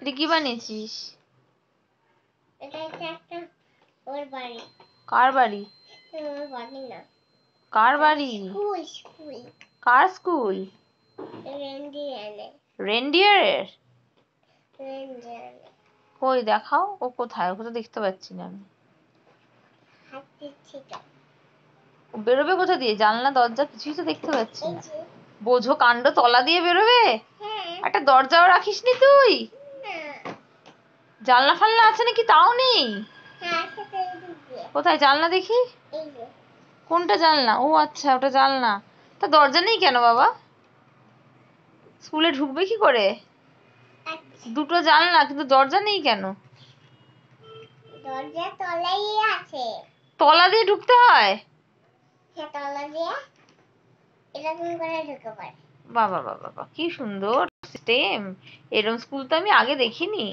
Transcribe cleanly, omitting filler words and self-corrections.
এটা কি বানিয়েছিস? এটা একটা ওর বাড়ি। কার বাড়ি? ওর বাড়ি না, কার বাড়ি? স্কুল। কার স্কুল? রেন্ডিয়ারের? কই দেখাও, ও কোথায়? ওকে তো দেখতে পাচ্ছি না আমি। ও বেরোবে কোথা দিয়ে? জানলা দরজা কিছুই তো দেখতে পাচ্ছি না। বোঝো কাণ্ড, তলা দিয়ে বেরোবে? একটা দরজাও রাখিসনি তুই? জানলা ফালনা আছে নাকি তাও নেই? কোথায় জানলা দেখি? কোনটা জানলা? ও আচ্ছা, ওটা জানলা। তা দরজা নেই কেন বাবা? স্কুলে ঢুকবে কি করে? দুটো জানলা কিন্তু দরজা নেই কেন? দরজা তলাই আছে। তলা দিয়ে ঢুকতে হয়? হ্যাঁ, তলা দিয়ে এরকম করে ঢুকে পড়ে। বাবা বাবা বাবা, কি সুন্দর সিস্টেম! এরকম স্কুল তো আমি আগে দেখিনি।